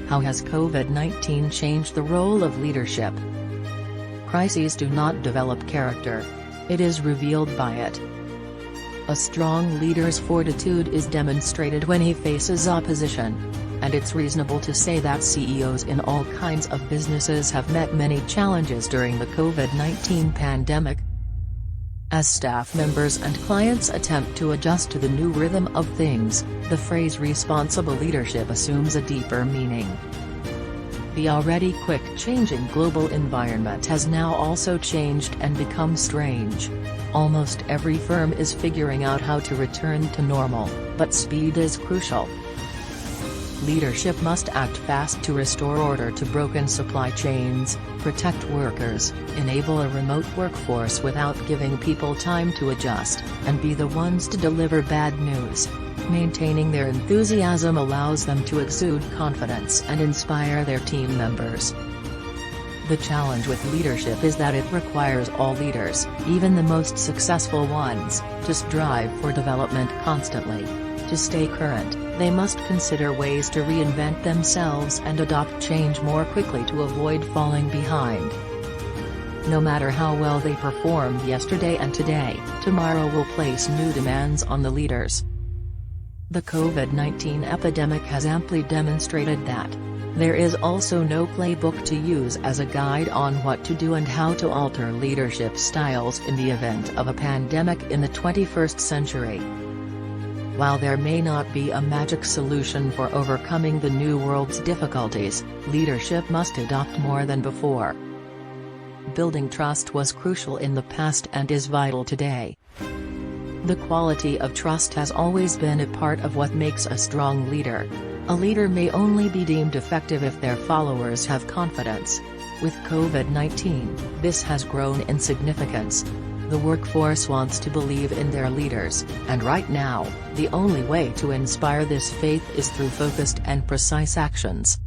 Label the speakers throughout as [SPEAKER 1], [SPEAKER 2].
[SPEAKER 1] How has COVID-19 changed the role of leadership? Crises do not develop character. It is revealed by it. A strong leader's fortitude is demonstrated when he faces opposition. And it's reasonable to say that CEOs in all kinds of businesses have met many challenges during the COVID-19 pandemic. As staff members and clients attempt to adjust to the new rhythm of things, the phrase responsible leadership assumes a deeper meaning. The already quick-changing global environment has now also changed and become strange. Almost every firm is figuring out how to return to normal, but speed is crucial. Leadership must act fast to restore order to broken supply chains, protect workers, enable a remote workforce without giving people time to adjust, and be the ones to deliver bad news. Maintaining their enthusiasm allows them to exude confidence and inspire their team members. The challenge with leadership is that it requires all leaders, even the most successful ones, to strive for development constantly. To stay current, they must consider ways to reinvent themselves and adopt change more quickly to avoid falling behind. No matter how well they performed yesterday and today, tomorrow will place new demands on the leaders. The COVID-19 epidemic has amply demonstrated that. There is also no playbook to use as a guide on what to do and how to alter leadership styles in the event of a pandemic in the 21st century. While there may not be a magic solution for overcoming the new world's difficulties, leadership must adopt more than before. Building trust was crucial in the past and is vital today. The quality of trust has always been a part of what makes a strong leader. A leader may only be deemed effective if their followers have confidence. With COVID-19, this has grown in significance. The workforce wants to believe in their leaders, and right now, the only way to inspire this faith is through focused and precise actions.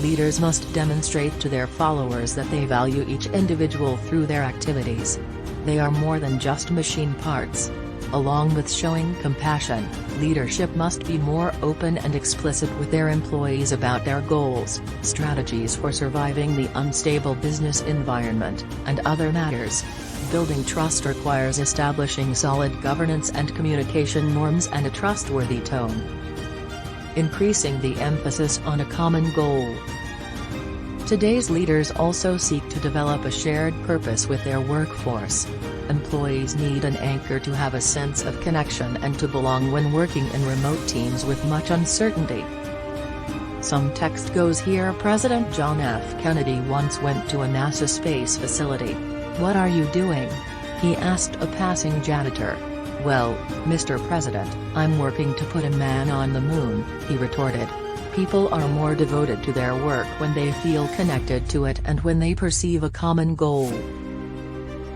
[SPEAKER 1] Leaders must demonstrate to their followers that they value each individual through their activities. They are more than just machine parts. Along with showing compassion, leadership must be more open and explicit with their employees about their goals, strategies for surviving the unstable business environment, and other matters. Building trust requires establishing solid governance and communication norms and a trustworthy tone. Increasing the emphasis on a common goal. Today's leaders also seek to develop a shared purpose with their workforce. Employees need an anchor to have a sense of connection and to belong when working in remote teams with much uncertainty. Some text goes here. President John F. Kennedy once went to a NASA space facility. "What are you doing?" he asked a passing janitor. "Well, Mr. President, I'm working to put a man on the moon," he retorted. People are more devoted to their work when they feel connected to it and when they perceive a common goal.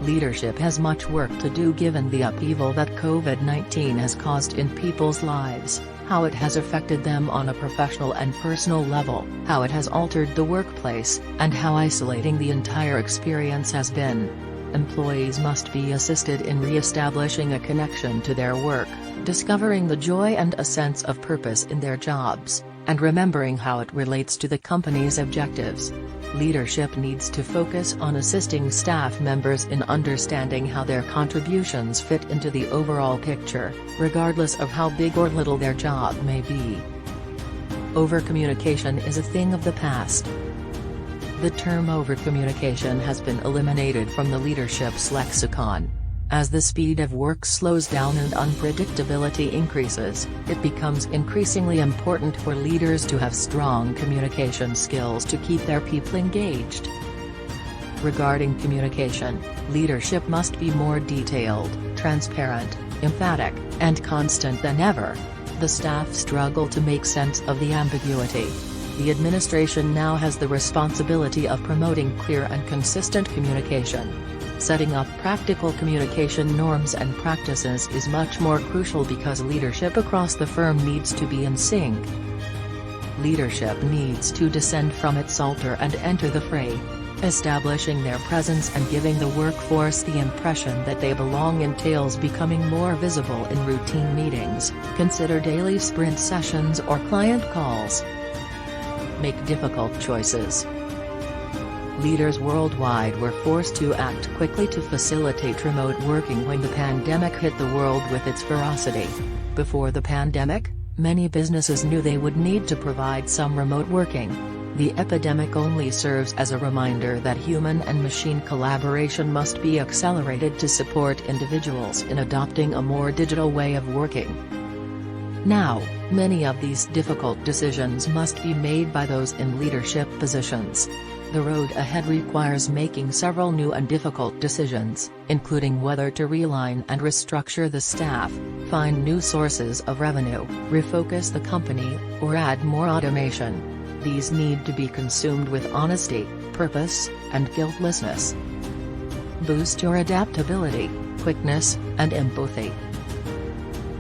[SPEAKER 1] Leadership has much work to do given the upheaval that COVID-19 has caused in people's lives, how it has affected them on a professional and personal level, how it has altered the workplace, and how isolating the entire experience has been. Employees must be assisted in re-establishing a connection to their work, discovering the joy and a sense of purpose in their jobs, and remembering how it relates to the company's objectives. Leadership needs to focus on assisting staff members in understanding how their contributions fit into the overall picture, regardless of how big or little their job may be. Overcommunication is a thing of the past. The term overcommunication has been eliminated from the leadership's lexicon. As the speed of work slows down and unpredictability increases, it becomes increasingly important for leaders to have strong communication skills to keep their people engaged. Regarding communication, leadership must be more detailed, transparent, emphatic, and constant than ever. The staff struggle to make sense of the ambiguity. The administration now has the responsibility of promoting clear and consistent communication. Setting up practical communication norms and practices is much more crucial because leadership across the firm needs to be in sync. Leadership needs to descend from its altar and enter the fray. Establishing their presence and giving the workforce the impression that they belong entails becoming more visible in routine meetings. Consider daily sprint sessions or client calls. make difficult choices. Leaders worldwide were forced to act quickly to facilitate remote working when the pandemic hit the world with its ferocity. Before the pandemic, many businesses knew they would need to provide some remote working. The epidemic only serves as a reminder that human and machine collaboration must be accelerated to support individuals in adopting a more digital way of working. Now, many of these difficult decisions must be made by those in leadership positions. The road ahead requires making several new and difficult decisions, including whether to realign and restructure the staff, find new sources of revenue, refocus the company, or add more automation. These need to be consumed with honesty, purpose, and guiltlessness. Boost your adaptability, quickness, and empathy.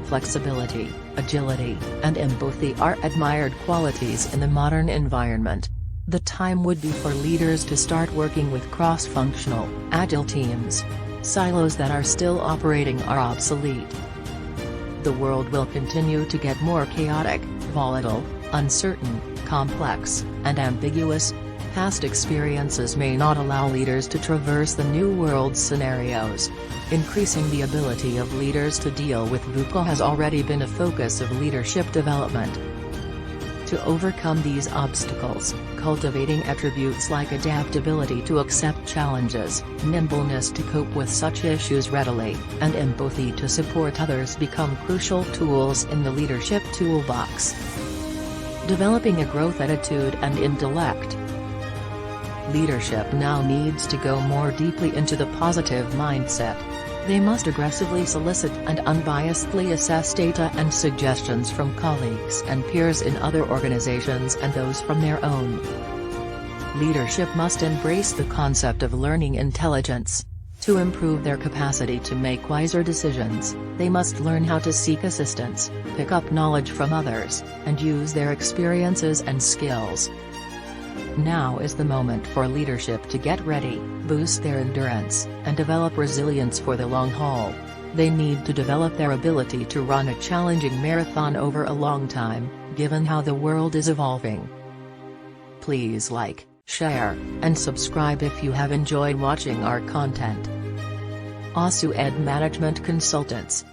[SPEAKER 1] Flexibility, agility, and empathy are admired qualities in the modern environment. The time would be for leaders to start working with cross-functional, agile teams. Silos that are still operating are obsolete. The world will continue to get more chaotic, volatile, uncertain, complex, and ambiguous. Past experiences may not allow leaders to traverse the new world scenarios. Increasing the ability of leaders to deal with VUCA has already been a focus of leadership development. To overcome these obstacles, cultivating attributes like adaptability to accept challenges, nimbleness to cope with such issues readily, and empathy to support others become crucial tools in the leadership toolbox. Developing a growth attitude and intellect. Leadership now needs to go more deeply into the positive mindset. They must aggressively solicit and unbiasedly assess data and suggestions from colleagues and peers in other organizations and those from their own. Leadership must embrace the concept of learning intelligence. To improve their capacity to make wiser decisions, they must learn how to seek assistance, pick up knowledge from others, and use their experiences and skills. Now is the moment for leadership to get ready, boost their endurance, and develop resilience for the long haul. They need to develop their ability to run a challenging marathon over a long time, given how the world is evolving. Please like, share, and subscribe if you have enjoyed watching our content. ASU Ed Management Consultants.